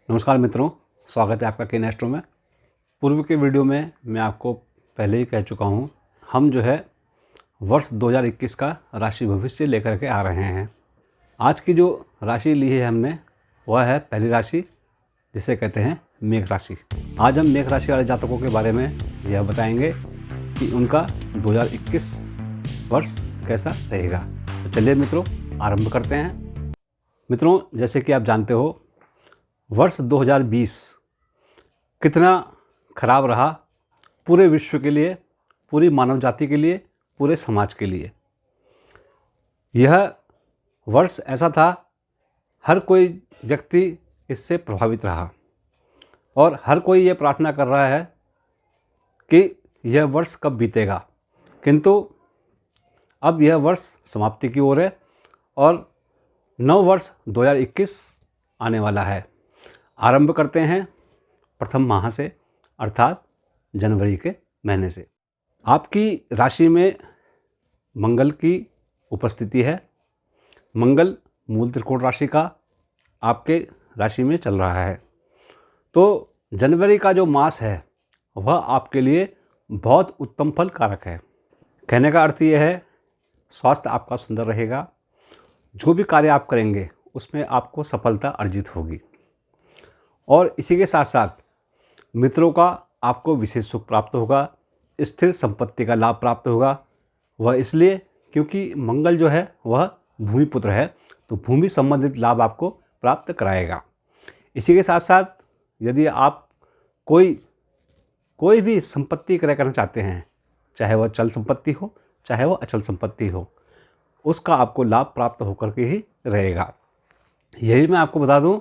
नमस्कार मित्रों, स्वागत है आपका केन एस्ट्रो में। पूर्व के वीडियो में मैं आपको पहले ही कह चुका हूँ, हम जो है वर्ष 2021 का राशि भविष्य लेकर के आ रहे हैं। आज की जो राशि ली है हमने वह है पहली राशि, जिसे कहते हैं मेघ राशि। आज हम मेघ राशि वाले जातकों के बारे में यह बताएंगे कि उनका 2021 वर्ष कैसा रहेगा। तो चलिए मित्रों, आरंभ करते हैं। मित्रों, जैसे कि आप जानते हो, वर्ष 2020 कितना खराब रहा पूरे विश्व के लिए, पूरी मानव जाति के लिए, पूरे समाज के लिए। यह वर्ष ऐसा था, हर कोई व्यक्ति इससे प्रभावित रहा और हर कोई ये प्रार्थना कर रहा है कि यह वर्ष कब बीतेगा। किंतु अब यह वर्ष समाप्ति की ओर है और नव वर्ष 2021 आने वाला है। आरंभ करते हैं प्रथम माह से, अर्थात जनवरी के महीने से। आपकी राशि में मंगल की उपस्थिति है। मंगल मूल त्रिकोण राशि का आपके राशि में चल रहा है। तो जनवरी का जो मास है वह आपके लिए बहुत उत्तम फल कारक है। कहने का अर्थ यह है, स्वास्थ्य आपका सुंदर रहेगा। जो भी कार्य आप करेंगे उसमें आपको सफलता अर्जित होगी और इसी के साथ साथ मित्रों का आपको विशेष सुख प्राप्त होगा। स्थिर संपत्ति का लाभ प्राप्त होगा। वह इसलिए क्योंकि मंगल जो है वह भूमि पुत्र है, तो भूमि संबंधित लाभ आपको प्राप्त कराएगा। इसी के साथ साथ यदि आप कोई भी संपत्ति क्रय करना चाहते हैं, चाहे वह चल संपत्ति हो चाहे वह अचल संपत्ति हो, उसका आपको लाभ प्राप्त होकर के ही रहेगा। यही मैं आपको बता दूं,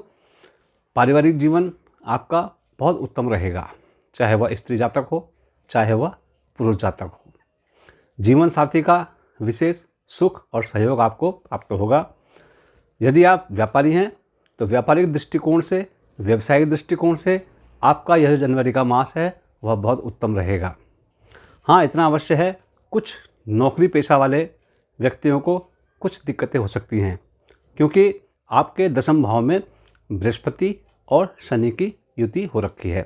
पारिवारिक जीवन आपका बहुत उत्तम रहेगा, चाहे वह स्त्री जातक हो चाहे वह पुरुष जातक हो। जीवन साथी का विशेष सुख और सहयोग आपको प्राप्त होगा। यदि आप व्यापारी हैं तो व्यापारिक दृष्टिकोण से, व्यवसायिक दृष्टिकोण से आपका यह जनवरी का मास है वह बहुत उत्तम रहेगा। हाँ, इतना अवश्य है, कुछ नौकरी पेशा वाले व्यक्तियों को कुछ दिक्कतें हो सकती हैं, क्योंकि आपके दशम भाव में बृहस्पति और शनि की युति हो रखी है।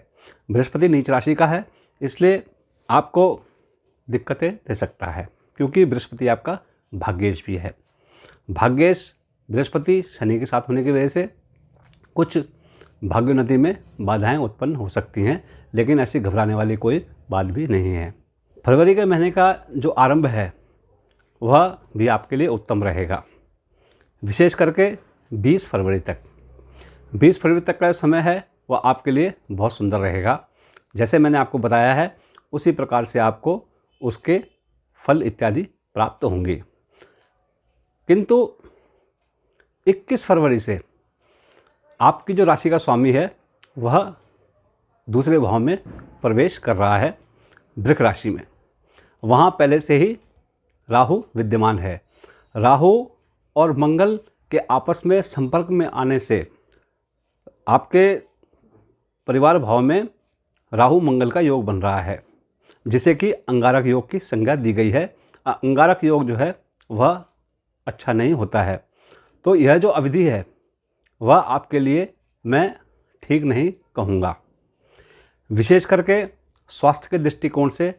बृहस्पति नीच राशि का है, इसलिए आपको दिक्कतें दे सकता है, क्योंकि बृहस्पति आपका भाग्येश भी है। भाग्येश बृहस्पति शनि के साथ होने की वजह से कुछ भाग्योन्नति में बाधाएं उत्पन्न हो सकती हैं, लेकिन ऐसी घबराने वाली कोई बात भी नहीं है। फरवरी के महीने का जो आरंभ है वह भी आपके लिए उत्तम रहेगा, विशेष करके 20 फरवरी तक। 20 फरवरी तक का जो समय है वह आपके लिए बहुत सुंदर रहेगा। जैसे मैंने आपको बताया है उसी प्रकार से आपको उसके फल इत्यादि प्राप्त होंगे। किंतु 21 फरवरी से आपकी जो राशि का स्वामी है वह दूसरे भाव में प्रवेश कर रहा है, वृष राशि में। वहाँ पहले से ही राहु विद्यमान है। राहु और मंगल के आपस में संपर्क में आने से आपके परिवार भाव में राहु मंगल का योग बन रहा है, जिसे कि अंगारक योग की संज्ञा दी गई है। अंगारक योग जो है वह अच्छा नहीं होता है, तो यह जो अवधि है वह आपके लिए मैं ठीक नहीं कहूँगा। विशेष करके स्वास्थ्य के दृष्टिकोण से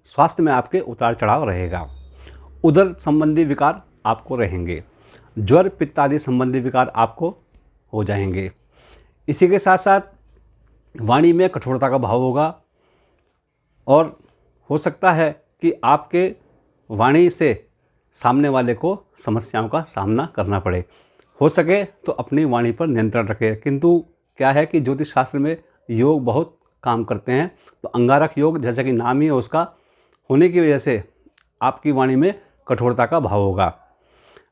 स्वास्थ्य में आपके उतार चढ़ाव रहेगा। उदर संबंधी विकार आपको रहेंगे, ज्वर पित्त आदि संबंधी विकार आपको हो जाएंगे। इसी के साथ साथ वाणी में कठोरता का भाव होगा और हो सकता है कि आपके वाणी से सामने वाले को समस्याओं का सामना करना पड़े। हो सके तो अपनी वाणी पर नियंत्रण रखें। किंतु क्या है कि ज्योतिष शास्त्र में योग बहुत काम करते हैं, तो अंगारक योग जैसा कि नाम ही है उसका, होने की वजह से आपकी वाणी में कठोरता का भाव होगा।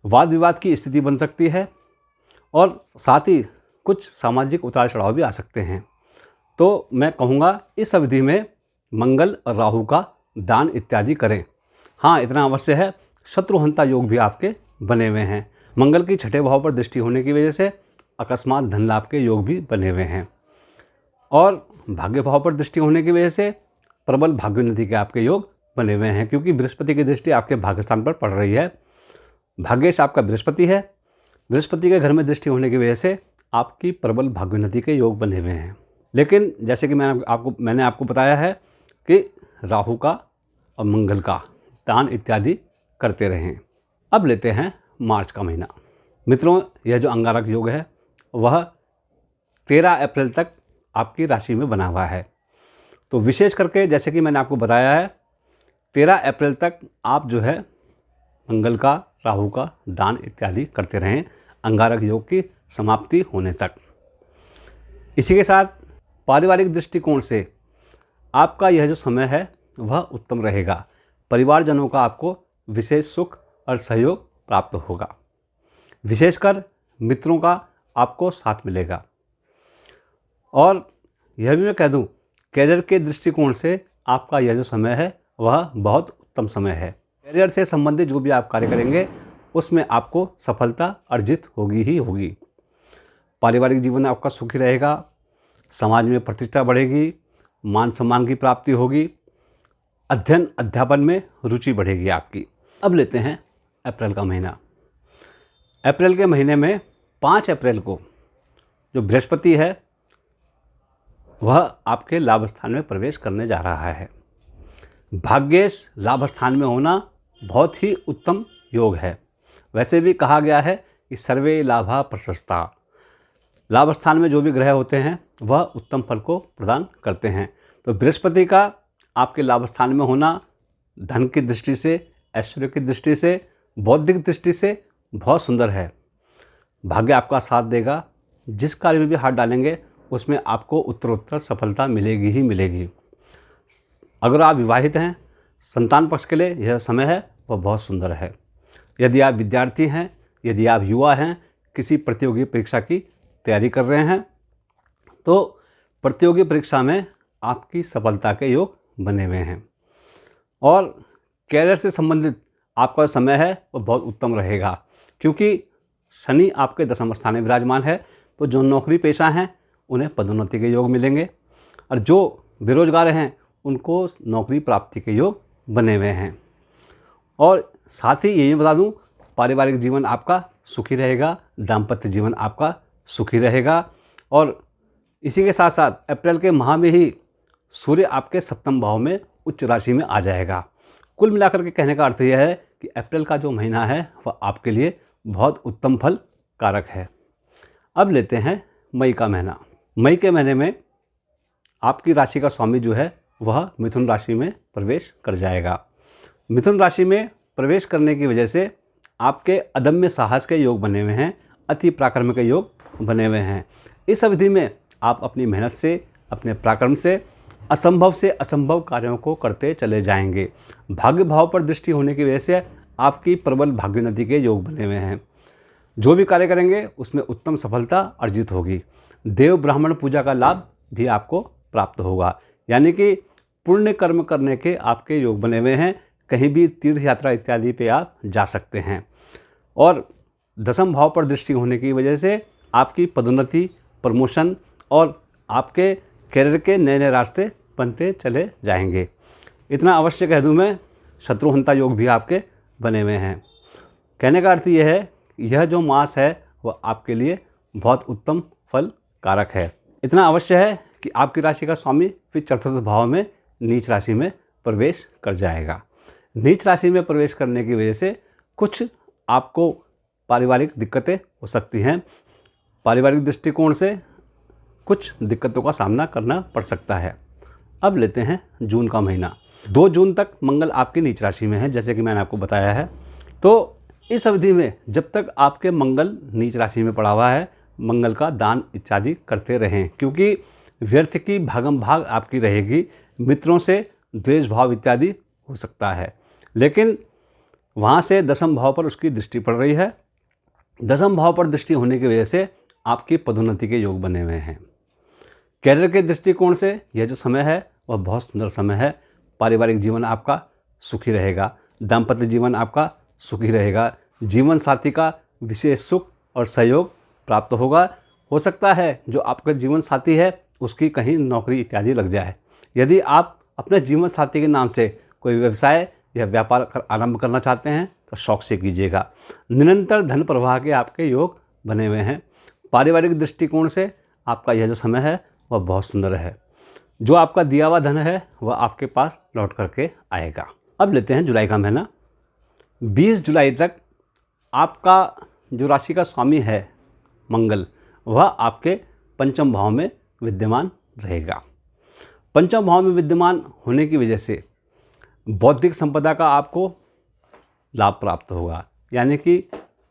वाद विवाद की स्थिति बन सकती है और साथ ही कुछ सामाजिक उतार चढ़ाव भी आ सकते हैं। तो मैं कहूँगा इस अवधि में मंगल और राहु का दान इत्यादि करें। हाँ, इतना अवश्य है, शत्रुहंता योग भी आपके बने हुए हैं। मंगल की छठे भाव पर दृष्टि होने की वजह से अकस्मात धन लाभ के योग भी बने हुए हैं और भाग्य भाव पर दृष्टि होने की वजह से प्रबल भाग्योन्नति के आपके योग बने हुए हैं, क्योंकि बृहस्पति की दृष्टि आपके भाग्य स्थान पर पड़ रही है। भाग्येश आपका बृहस्पति है। बृहस्पति के घर में दृष्टि होने की वजह से आपकी प्रबल भाग्योन्नति के योग बने हुए हैं। लेकिन जैसे कि मैंने आपको बताया है कि राहु का और मंगल का दान इत्यादि करते रहें। अब लेते हैं मार्च का महीना। मित्रों, यह जो अंगारक योग है वह 13 अप्रैल तक आपकी राशि में बना हुआ है। तो विशेष करके जैसे कि मैंने आपको बताया है 13 अप्रैल तक आप जो है मंगल का, राहु का दान इत्यादि करते रहें अंगारक योग की समाप्ति होने तक। इसी के साथ पारिवारिक दृष्टिकोण से आपका यह जो समय है वह उत्तम रहेगा। परिवारजनों का आपको विशेष सुख और सहयोग प्राप्त होगा। विशेषकर मित्रों का आपको साथ मिलेगा। और यह भी मैं कह दूं, कैरियर के दृष्टिकोण से आपका यह जो समय है वह बहुत उत्तम समय है। कैरियर से संबंधित जो भी आप कार्य करेंगे उसमें आपको सफलता अर्जित होगी ही होगी। पारिवारिक जीवन आपका सुखी रहेगा, समाज में प्रतिष्ठा बढ़ेगी, मान सम्मान की प्राप्ति होगी, अध्ययन अध्यापन में रुचि बढ़ेगी आपकी। अब लेते हैं अप्रैल का महीना। अप्रैल के महीने में 5 अप्रैल को जो बृहस्पति है वह आपके लाभ स्थान में प्रवेश करने जा रहा है। भाग्येश लाभ स्थान में होना बहुत ही उत्तम योग है। वैसे भी कहा गया है कि सर्वे लाभा प्रशस्ता, लाभ स्थान में जो भी ग्रह होते हैं वह उत्तम फल को प्रदान करते हैं। तो बृहस्पति का आपके लाभ स्थान में होना धन की दृष्टि से, ऐश्वर्य की दृष्टि से, बौद्धिक दृष्टि से बहुत सुंदर है। भाग्य आपका साथ देगा। जिस कार्य में भी हाथ डालेंगे उसमें आपको उत्तरोत्तर सफलता मिलेगी ही मिलेगी। अगर आप विवाहित हैं, संतान पक्ष के लिए यह समय है वह बहुत सुंदर है। यदि आप विद्यार्थी हैं, यदि आप युवा हैं, किसी प्रतियोगी परीक्षा की तैयारी कर रहे हैं तो प्रतियोगी परीक्षा में आपकी सफलता के योग बने हुए हैं। और कैरियर से संबंधित आपका समय है वह बहुत उत्तम रहेगा, क्योंकि शनि आपके दशम स्थान में विराजमान है। तो जो नौकरी पेशा हैं उन्हें पदोन्नति के योग मिलेंगे, और जो बेरोजगार हैं उनको नौकरी प्राप्ति के योग बने हुए हैं। और साथ ही यही बता दूं, पारिवारिक जीवन आपका सुखी रहेगा, दाम्पत्य जीवन आपका सुखी रहेगा। और इसी के साथ साथ अप्रैल के माह में ही सूर्य आपके सप्तम भाव में उच्च राशि में आ जाएगा। कुल मिलाकर के कहने का अर्थ यह है कि अप्रैल का जो महीना है वह आपके लिए बहुत उत्तम फल कारक है। अब लेते हैं मई का महीना। मई के महीने में आपकी राशि का स्वामी जो है वह मिथुन राशि में प्रवेश कर जाएगा। मिथुन राशि में प्रवेश करने की वजह से आपके अदम्य साहस के योग बने हुए हैं, अति पराक्रम के योग बने हुए हैं। इस अवधि में आप अपनी मेहनत से, अपने पराक्रम से असंभव कार्यों को करते चले जाएंगे। भाग्य भाव पर दृष्टि होने की वजह से आपकी प्रबल भाग्योन्नति के योग बने हुए हैं। जो भी कार्य करेंगे उसमें उत्तम सफलता अर्जित होगी। देव ब्राह्मण पूजा का लाभ भी आपको प्राप्त होगा, यानी कि पुण्य कर्म करने के आपके योग बने हुए हैं। कहीं भी तीर्थ यात्रा इत्यादि पे आप जा सकते हैं। और दशम भाव पर दृष्टि होने की वजह से आपकी पदोन्नति, प्रमोशन और आपके कैरियर के नए नए रास्ते बनते चले जाएंगे। इतना अवश्य कह दूं मैं, शत्रुहंता योग भी आपके बने हुए हैं। कहने का अर्थ यह है कि यह जो मास है वह आपके लिए बहुत उत्तम फल कारक है। इतना अवश्य है कि आपकी राशि का स्वामी फिर चतुर्थ भाव में नीच राशि में प्रवेश कर जाएगा। नीच राशि में प्रवेश करने की वजह से कुछ आपको पारिवारिक दिक्कतें हो सकती हैं। पारिवारिक दृष्टिकोण से कुछ दिक्कतों का सामना करना पड़ सकता है। अब लेते हैं जून का महीना। 2 जून तक मंगल आपकी नीच राशि में है, जैसे कि मैंने आपको बताया है। तो इस अवधि में जब तक आपके मंगल नीच राशि में पड़ा हुआ है, मंगल का दान इत्यादि करते रहें, क्योंकि व्यर्थ की भागम भाग आपकी रहेगी। मित्रों से द्वेष भाव इत्यादि हो सकता है, लेकिन वहाँ से दशम भाव पर उसकी दृष्टि पड़ रही है। दशम भाव पर दृष्टि होने की वजह से आपकी पदोन्नति के योग बने हुए हैं। कैरियर के दृष्टिकोण से यह जो समय है वह बहुत सुंदर समय है। पारिवारिक जीवन आपका सुखी रहेगा, दाम्पत्य जीवन आपका सुखी रहेगा, जीवन साथी का विशेष सुख और सहयोग प्राप्त होगा। हो सकता है जो आपका जीवन साथी है उसकी कहीं नौकरी इत्यादि लग जाए। यदि आप अपने जीवन साथी के नाम से कोई व्यवसाय या व्यापार आरंभ करना चाहते हैं तो शौक से कीजिएगा। निरंतर धन प्रवाह के आपके योग बने हुए हैं। पारिवारिक दृष्टिकोण से आपका यह जो समय है वह बहुत सुंदर है। जो आपका दिया हुआ धन है वह आपके पास लौट करके आएगा। अब लेते हैं जुलाई का महीना। 20 जुलाई तक आपका जो राशि का स्वामी है मंगल, वह आपके पंचम भाव में विद्यमान रहेगा। पंचम भाव में विद्यमान होने की वजह से बौद्धिक संपदा का आपको लाभ प्राप्त होगा, यानी कि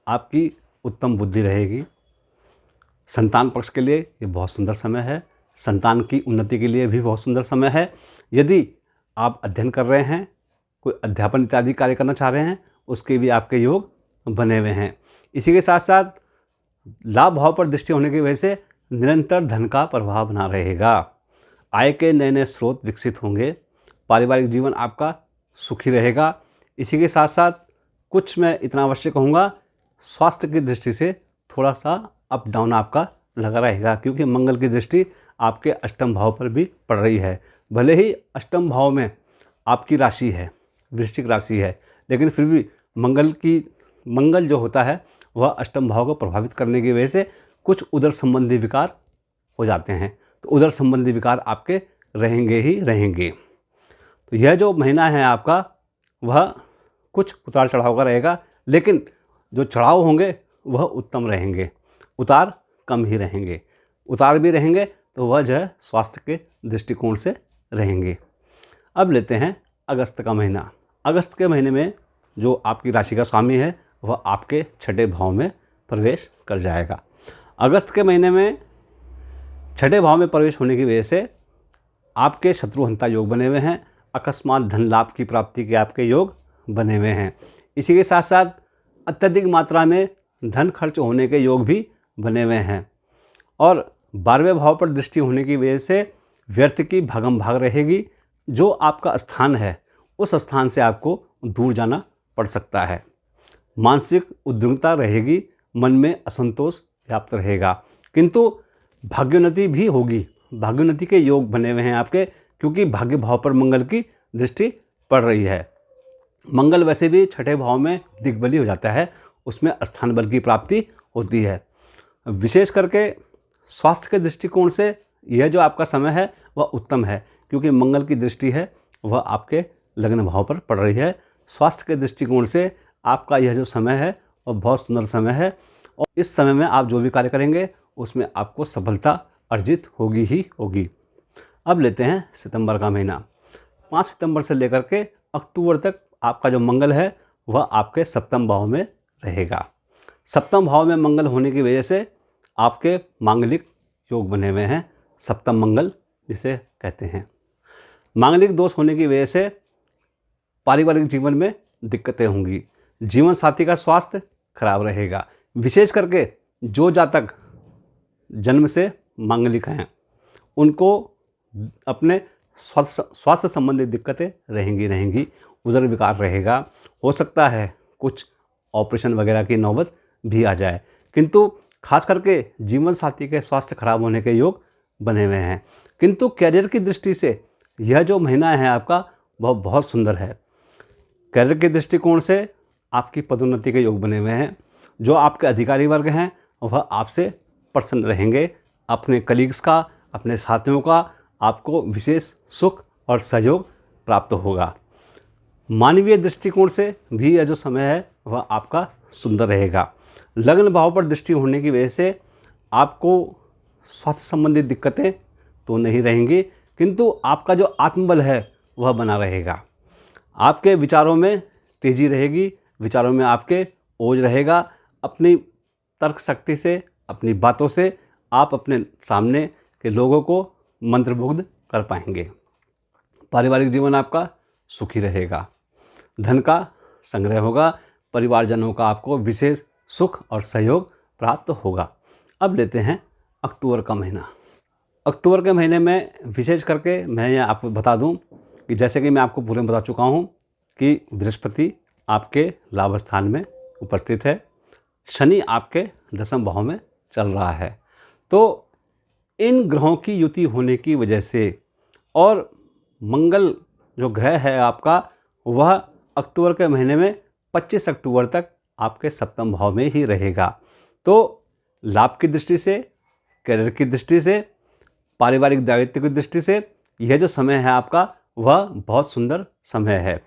आपकी उत्तम बुद्धि रहेगी। संतान पक्ष के लिए ये बहुत सुंदर समय है। संतान की उन्नति के लिए भी बहुत सुंदर समय है। यदि आप अध्ययन कर रहे हैं, कोई अध्यापन इत्यादि कार्य करना चाह रहे हैं, उसके भी आपके योग बने हुए हैं। इसी के साथ साथ लाभ भाव पर दृष्टि होने की वजह से निरंतर धन का प्रवाह बना रहेगा। आय के नए नए स्रोत विकसित होंगे। पारिवारिक जीवन आपका सुखी रहेगा। इसी के साथ साथ कुछ मैं इतना अवश्य कहूँगा, स्वास्थ्य की दृष्टि से थोड़ा सा अप डाउन आपका लगा रहेगा, क्योंकि मंगल की दृष्टि आपके अष्टम भाव पर भी पड़ रही है। भले ही अष्टम भाव में आपकी राशि है, वृश्चिक राशि है, लेकिन फिर भी मंगल जो होता है वह अष्टम भाव को प्रभावित करने की वजह से कुछ उदर संबंधी विकार हो जाते हैं। तो उदर संबंधी विकार आपके रहेंगे ही रहेंगे। तो यह जो महीना है आपका, वह कुछ उतार चढ़ाव का रहेगा, लेकिन जो चढ़ाव होंगे वह उत्तम रहेंगे, उतार कम ही रहेंगे। उतार भी रहेंगे तो वह जो है स्वास्थ्य के दृष्टिकोण से रहेंगे। अब लेते हैं अगस्त का महीना। अगस्त के महीने में जो आपकी राशि का स्वामी है वह आपके छठे भाव में प्रवेश कर जाएगा। अगस्त के महीने में छठे भाव में प्रवेश होने की वजह से आपके शत्रुहंता योग बने हुए हैं। अकस्मात धन लाभ की प्राप्ति के आपके योग बने हुए हैं। इसी के साथ साथ अत्यधिक मात्रा में धन खर्च होने के योग भी बने हुए हैं। और 12वें भाव पर दृष्टि होने की वजह से व्यर्थ की भागम भाग रहेगी। जो आपका स्थान है उस स्थान से आपको दूर जाना पड़ सकता है। मानसिक उद्विग्नता रहेगी, मन में असंतोष व्याप्त रहेगा, किंतु भाग्योन्नति भी होगी। भाग्योन्नति के योग बने हुए हैं आपके, क्योंकि भाग्य भाव पर मंगल की दृष्टि पड़ रही है। मंगल वैसे भी छठे भाव में दिग्बली हो जाता है, उसमें स्थान बल की प्राप्ति होती है। विशेष करके स्वास्थ्य के दृष्टिकोण से यह जो आपका समय है वह उत्तम है, क्योंकि मंगल की दृष्टि है वह आपके लग्न भाव पर पड़ रही है। स्वास्थ्य के दृष्टिकोण से आपका यह जो समय है वह बहुत सुंदर समय है, और इस समय में आप जो भी कार्य करेंगे उसमें आपको सफलता अर्जित होगी ही होगी। अब लेते हैं सितंबर का महीना। 5 सितंबर से लेकर के अक्टूबर तक आपका जो मंगल है वह आपके सप्तम भाव में रहेगा। सप्तम भाव में मंगल होने की वजह से आपके मांगलिक योग बने हुए हैं। सप्तम मंगल जिसे कहते हैं। मांगलिक दोष होने की वजह से पारिवारिक जीवन में दिक्कतें होंगी। जीवन साथी का स्वास्थ्य खराब रहेगा। विशेष करके जो जातक जन्म से मांगलिक हैं उनको अपने स्वास्थ्य संबंधी दिक्कतें रहेंगी। उदर विकार रहेगा। हो सकता है कुछ ऑपरेशन वगैरह की नौबत भी आ जाए, किंतु खास करके जीवन साथी के स्वास्थ्य खराब होने के योग बने हुए हैं। किंतु कैरियर की दृष्टि से यह जो महीना है आपका वह बहुत सुंदर है। कैरियर के दृष्टिकोण से आपकी पदोन्नति के योग बने हुए हैं। जो आपके अधिकारी वर्ग हैं वह आपसे प्रसन्न रहेंगे। अपने कलीग्स का, अपने साथियों का आपको विशेष सुख और सहयोग प्राप्त होगा। मानवीय दृष्टिकोण से भी यह जो समय है वह आपका सुंदर रहेगा। लग्न भाव पर दृष्टि होने की वजह से आपको स्वास्थ्य संबंधी दिक्कतें तो नहीं रहेंगी, किंतु आपका जो आत्मबल है वह बना रहेगा। आपके विचारों में तेज़ी रहेगी, विचारों में आपके ओज रहेगा। अपनी तर्क शक्ति से, अपनी बातों से आप अपने सामने के लोगों को मंत्रमुग्ध कर पाएंगे। पारिवारिक जीवन आपका सुखी रहेगा। धन का संग्रह होगा। परिवारजनों का आपको विशेष सुख और सहयोग प्राप्त होगा। अब लेते हैं अक्टूबर का महीना। अक्टूबर के महीने में विशेष करके मैं यह आपको बता दूं कि जैसे कि मैं आपको पूर्व में बता चुका हूं कि बृहस्पति आपके लाभ स्थान में उपस्थित है। शनि आपके दसम भाव में चल रहा है। तो इन ग्रहों की युति होने की वजह से और मंगल जो ग्रह है आपका वह अक्टूबर के महीने में 25 अक्टूबर तक आपके सप्तम भाव में ही रहेगा। तो लाभ की दृष्टि से, करियर की दृष्टि से, पारिवारिक दायित्व की दृष्टि से यह जो समय है आपका वह बहुत सुंदर समय है।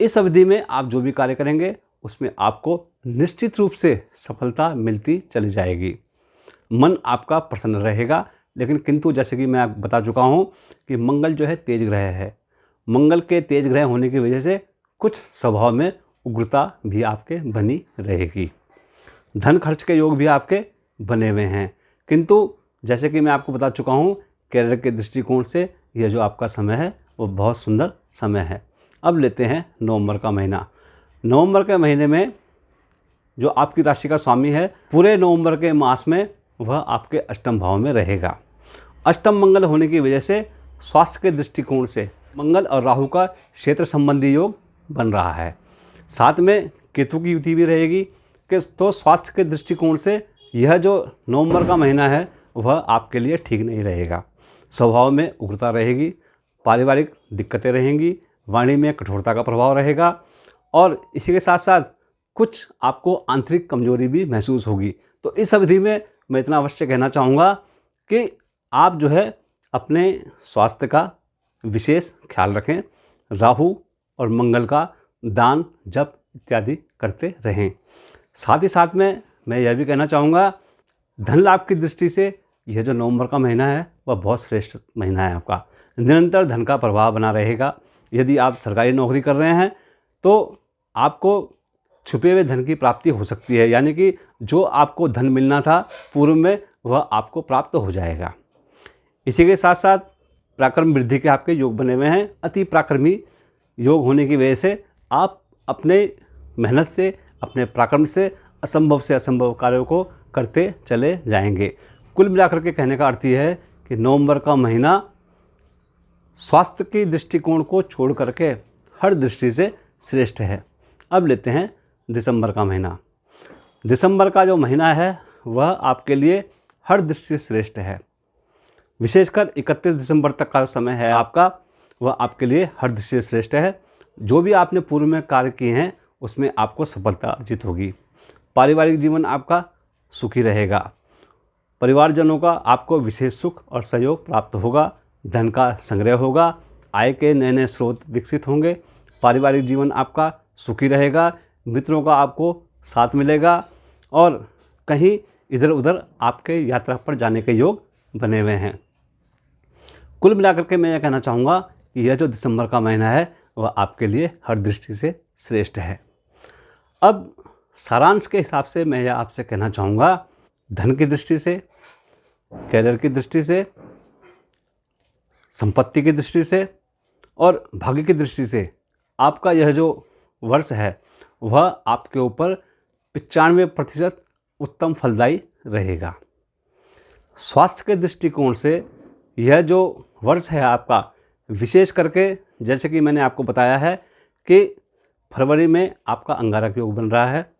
इस अवधि में आप जो भी कार्य करेंगे उसमें आपको निश्चित रूप से सफलता मिलती चली जाएगी। मन आपका प्रसन्न रहेगा, लेकिन किंतु जैसे कि मैं आपको बता चुका हूँ कि मंगल जो है तेज ग्रह है। मंगल के तेज ग्रह होने की वजह से कुछ स्वभाव में उग्रता भी आपके बनी रहेगी। धन खर्च के योग भी आपके बने हुए हैं, किंतु जैसे कि मैं आपको बता चुका हूँ करियर के दृष्टिकोण से यह जो आपका समय है वो बहुत सुंदर समय है। अब लेते हैं नवंबर का महीना। नवंबर के महीने में जो आपकी राशि का स्वामी है पूरे नवंबर के मास में वह आपके अष्टम भाव में रहेगा। अष्टम मंगल होने की वजह से स्वास्थ्य के दृष्टिकोण से मंगल और राहु का क्षेत्र संबंधी योग बन रहा है। साथ में केतु की युति भी रहेगी कि तो स्वास्थ्य के दृष्टिकोण से यह जो नवंबर का महीना है वह आपके लिए ठीक नहीं रहेगा। स्वभाव में उग्रता रहेगी, पारिवारिक दिक्कतें रहेंगी, वाणी में कठोरता का प्रभाव रहेगा और इसी के साथ साथ कुछ आपको आंतरिक कमजोरी भी महसूस होगी। तो इस अवधि में मैं इतना अवश्य कहना चाहूँगा कि आप जो है अपने स्वास्थ्य का विशेष ख्याल रखें। राहु और मंगल का दान जप इत्यादि करते रहें। साथ ही साथ में मैं यह भी कहना चाहूँगा धन लाभ की दृष्टि से यह जो नवंबर का महीना है वह बहुत श्रेष्ठ महीना है आपका। निरंतर धन का प्रवाह बना रहेगा। यदि आप सरकारी नौकरी कर रहे हैं तो आपको छुपे हुए धन की प्राप्ति हो सकती है, यानी कि जो आपको धन मिलना था पूर्व में वह आपको प्राप्त हो जाएगा। इसी के साथ साथ पराक्रम वृद्धि के आपके योग बने हुए हैं। अति पराक्रमी योग होने की वजह से आप अपने मेहनत से, अपने पराक्रम से असंभव कार्यों को करते चले जाएंगे। कुल मिलाकर के कहने का अर्थ यह है कि नवंबर का महीना स्वास्थ्य के दृष्टिकोण को छोड़ करके हर दृष्टि से श्रेष्ठ है। अब लेते हैं दिसंबर का महीना। दिसंबर का जो महीना है वह आपके लिए हर दृष्टि से श्रेष्ठ है। विशेषकर 31 दिसंबर तक का समय है आपका, वह आपके लिए हर दृष्टि से श्रेष्ठ है। जो भी आपने पूर्व में कार्य किए हैं उसमें आपको सफलता अर्जित होगी। पारिवारिक जीवन आपका सुखी रहेगा। परिवारजनों का आपको विशेष सुख और सहयोग प्राप्त होगा। धन का संग्रह होगा। आय के नए नए स्रोत विकसित होंगे। पारिवारिक जीवन आपका सुखी रहेगा। मित्रों का आपको साथ मिलेगा और कहीं इधर उधर आपके यात्रा पर जाने के योग बने हुए हैं। कुल मिलाकर के मैं यह कहना चाहूँगा कि यह जो दिसंबर का महीना है वह आपके लिए हर दृष्टि से श्रेष्ठ है। अब सारांश के हिसाब से मैं यह आपसे कहना चाहूँगा धन की दृष्टि से, करियर की दृष्टि से, संपत्ति की दृष्टि से और भाग्य की दृष्टि से आपका यह जो वर्ष है वह आपके ऊपर 95% उत्तम फलदायी रहेगा। स्वास्थ्य के दृष्टिकोण से यह जो वर्ष है आपका, विशेष करके जैसे कि मैंने आपको बताया है कि फरवरी में आपका अंगारक योग बन रहा है।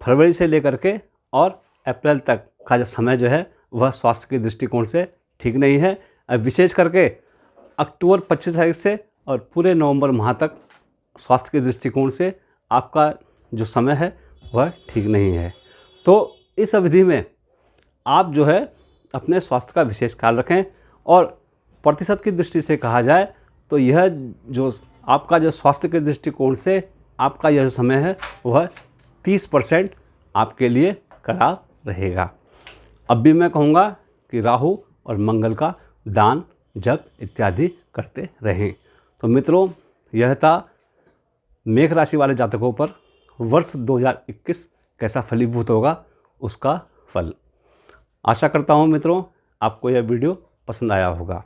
फरवरी से लेकर के और अप्रैल तक का जो समय जो है वह स्वास्थ्य के दृष्टिकोण से ठीक नहीं है। अब विशेष करके अक्टूबर 25 तारीख से और पूरे नवंबर माह तक स्वास्थ्य के दृष्टिकोण से आपका जो समय है वह ठीक नहीं है। तो इस अवधि में आप जो है अपने स्वास्थ्य का विशेष ख्याल रखें। और प्रतिशत की दृष्टि से कहा जाए तो यह जो आपका जो स्वास्थ्य के दृष्टिकोण से आपका यह समय है वह 30% आपके लिए खराब रहेगा। अब भी मैं कहूँगा कि राहु और मंगल का दान जप इत्यादि करते रहें। तो मित्रों, यह था मेष राशि वाले जातकों पर वर्ष 2021 कैसा फलीभूत होगा उसका फल। आशा करता हूँ मित्रों आपको यह वीडियो पसंद आया होगा।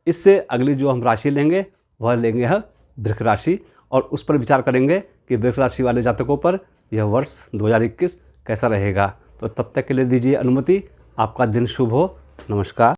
इससे अगली जो हम राशि लेंगे वह लेंगे हम वृष राशि और उस पर विचार करेंगे कि वृष राशि वाले जातकों पर यह वर्ष 2021 कैसा रहेगा। तो तब तक के लिए दीजिए अनुमति। आपका दिन शुभ हो। नमस्कार।